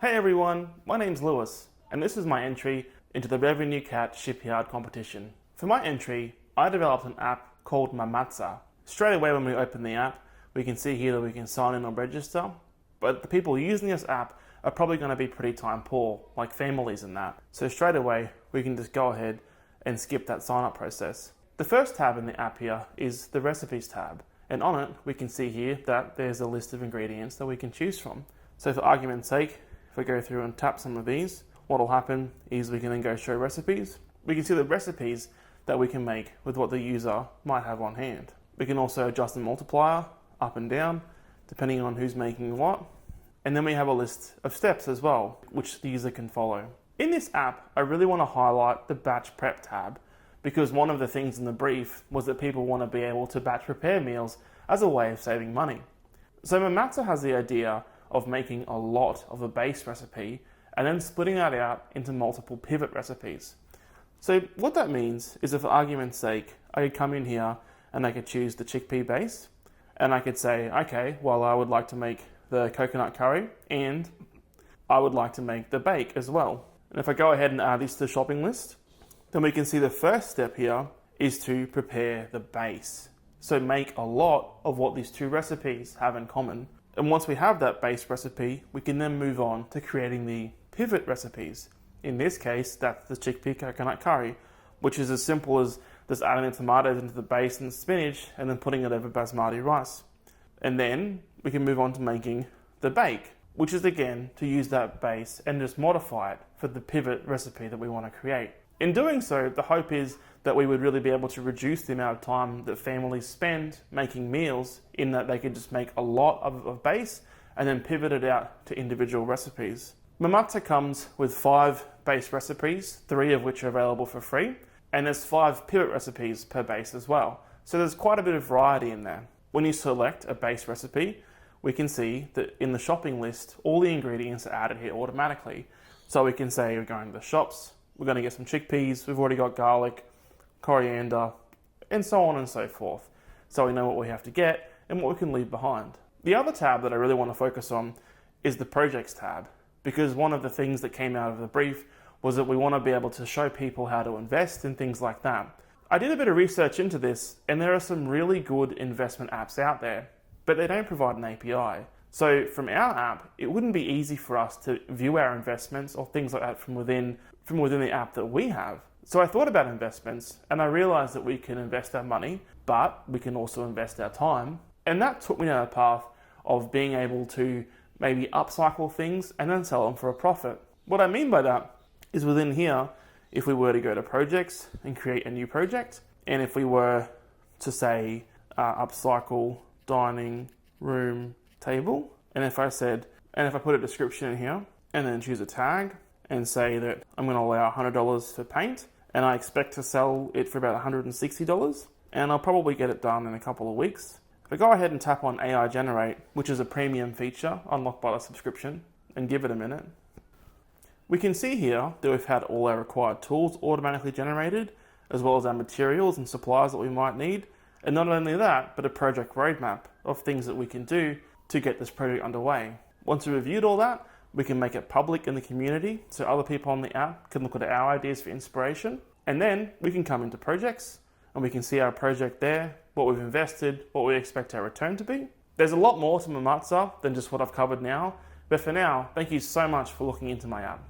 Hey everyone, my name's Lewis, and this is my entry into the RevenueCat Shipyard competition. For my entry, I developed an app called Mamaza. Straight away when we open the app, we can see here that we can sign in or register, but the people using this app are probably going to be pretty time poor, like families and that. So straight away, we can just go ahead and skip that sign up process. The first tab in the app here is the recipes tab, and on it, we can see here that there's a list of ingredients that we can choose from. So for argument's sake, if we go through and tap some of these, what will happen is we can then go show recipes. We can see the recipes that we can make with what the user might have on hand. We can also adjust the multiplier up and down, depending on who's making what. And then we have a list of steps as well, which the user can follow. In this app, I really want to highlight the batch prep tab, because one of the things in the brief was that people want to be able to batch prepare meals as a way of saving money. So Mamaza has the idea of making a lot of a base recipe and then splitting that out into multiple pivot recipes. So what that means is, if for argument's sake, I could come in here and I could choose the chickpea base, and I could say, okay, well, I would like to make the coconut curry and I would like to make the bake as well. And if I go ahead and add this to the shopping list, then we can see the first step here is to prepare the base. So make a lot of what these two recipes have in common. And once we have that base recipe, we can then move on to creating the pivot recipes. In this case, that's the chickpea coconut curry, which is as simple as just adding the tomatoes into the base and the spinach and then putting it over basmati rice. And then we can move on to making the bake, which is again to use that base and just modify it for the pivot recipe that we want to create. In doing so, the hope is that we would really be able to reduce the amount of time that families spend making meals, in that they could just make a lot of base and then pivot it out to individual recipes. Mamaza comes with 5 base recipes, 3 of which are available for free, and there's 5 pivot recipes per base as well. So there's quite a bit of variety in there. When you select a base recipe, we can see that in the shopping list, all the ingredients are added here automatically. So we can say we're going to the shops, we're going to get some chickpeas, we've already got garlic, coriander, and so on and so forth. So we know what we have to get and what we can leave behind. The other tab that I really want to focus on is the projects tab, because one of the things that came out of the brief was that we want to be able to show people how to invest in things like that. I did a bit of research into this, and there are some really good investment apps out there, but they don't provide an API. So from our app, it wouldn't be easy for us to view our investments or things like that from within the app that we have. So I thought about investments, and I realized that we can invest our money, but we can also invest our time. And that took me down a path of being able to maybe upcycle things and then sell them for a profit. What I mean by that is, within here, if we were to go to projects and create a new project, and if we were to say upcycle dining room table, and if I put a description in here and then choose a tag and say that I'm going to allow $100 for paint, and I expect to sell it for about $160, and I'll probably get it done in a couple of weeks. If I go ahead and tap on AI Generate, which is a premium feature unlocked by the subscription, and give it a minute, we can see here that we've had all our required tools automatically generated, as well as our materials and supplies that we might need. And not only that, but a project roadmap of things that we can do to get this project underway. Once we've reviewed all that, we can make it public in the community so other people on the app can look at our ideas for inspiration. And then we can come into projects and we can see our project there, what we've invested, what we expect our return to be. There's a lot more to Mamaza than just what I've covered now, but for now, thank you so much for looking into my app.